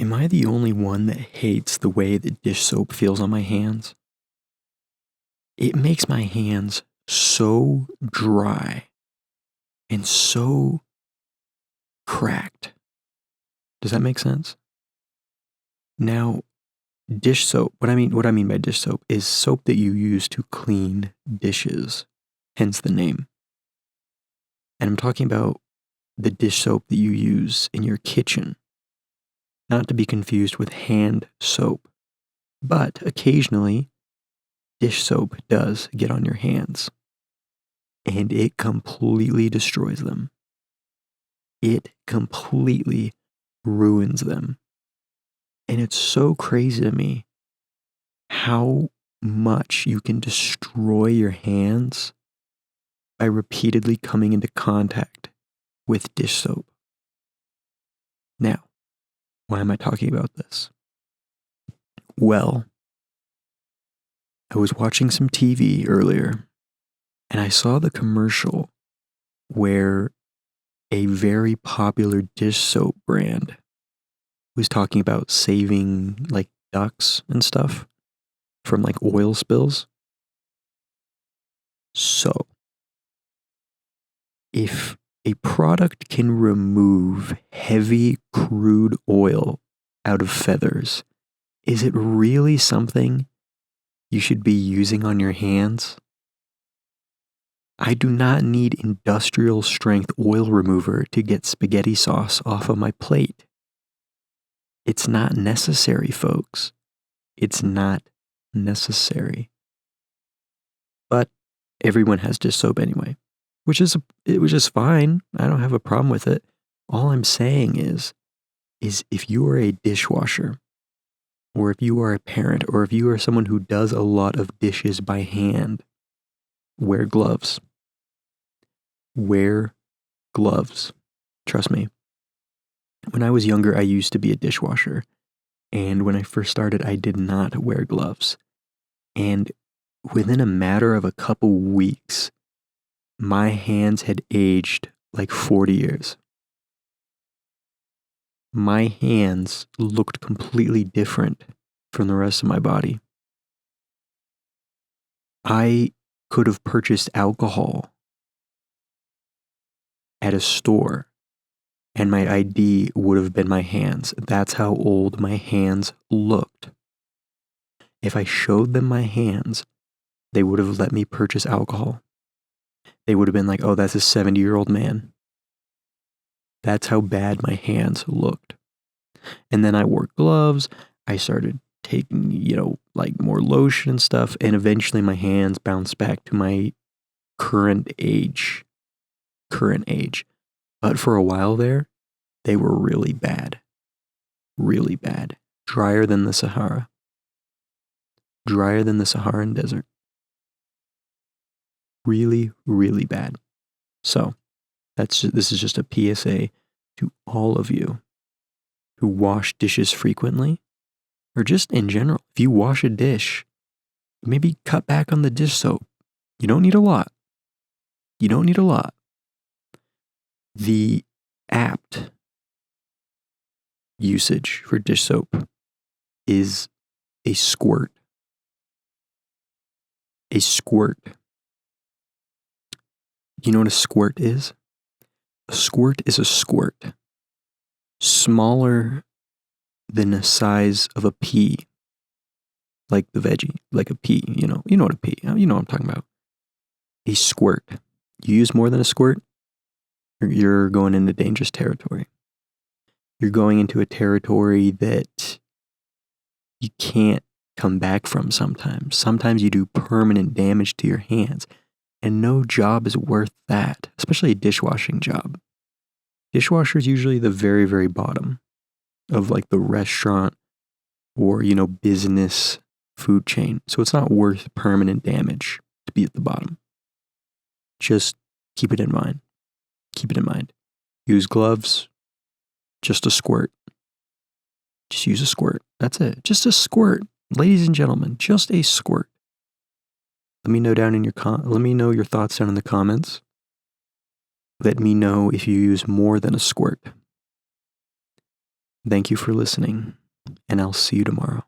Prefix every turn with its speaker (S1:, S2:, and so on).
S1: Am I the only one that hates the way the dish soap feels on my hands? It makes my hands so dry and so cracked. Does that make sense? Now, dish soap, what I mean by dish soap is soap that you use to clean dishes, hence the name. And I'm talking about the dish soap that you use in your kitchen, not to be confused with hand soap. But occasionally, dish soap does get on your hands, and it completely destroys them. It completely ruins them. And it's so crazy to me how much you can destroy your hands by repeatedly coming into contact with dish soap. Now, why am I talking about this? Well, I was watching some TV earlier and I saw the commercial where a very popular dish soap brand was talking about saving like ducks and stuff from like oil spills. So, if a product can remove heavy crude oil out of feathers, is it really something you should be using on your hands? I do not need industrial strength oil remover to get spaghetti sauce off of my plate. It's not necessary, folks. It's not necessary. But everyone has dish soap anyway, which is fine. I don't have a problem with it. All I'm saying is if you are a dishwasher, or if you are a parent, or if you are someone who does a lot of dishes by hand, wear gloves. Wear gloves. Trust me. When I was younger, I used to be a dishwasher. And when I first started, I did not wear gloves. And within a matter of a couple weeks, my hands had aged like 40 years. My hands looked completely different from the rest of my body. I could have purchased alcohol at a store and my ID would have been my hands. That's how old my hands looked. If I showed them my hands, they would have let me purchase alcohol. They would have been like, oh, that's a 70-year-old man. That's how bad my hands looked. And then I wore gloves. I started taking, like more lotion and stuff. And eventually my hands bounced back to my current age. But for a while there, they were really bad. Really bad. Drier than the Sahara. Drier than the Saharan desert. Really, really bad. So, this is just a PSA to all of you who wash dishes frequently, or just in general. If you wash a dish, maybe cut back on the dish soap. You don't need a lot. The apt usage for dish soap is a squirt. A squirt. You know what a squirt is? A squirt is a squirt. Smaller than the size of a pea. Like the veggie, like a pea, you know what a pea, you know what I'm talking about. A squirt. You use more than a squirt, you're going into dangerous territory. You're going into a territory that you can't come back from sometimes. Sometimes you do permanent damage to your hands, and no job is worth that, especially a dishwashing job. Dishwasher is usually the very, very bottom of like the restaurant or, business food chain. So it's not worth permanent damage to be at the bottom. Just keep it in mind. Keep it in mind. Use gloves. Just a squirt. Just use a squirt. That's it. Just a squirt. Ladies and gentlemen, just a squirt. Let me know let me know your thoughts down in the comments. Let me know if you use more than a squirt. Thank you for listening, and I'll see you tomorrow.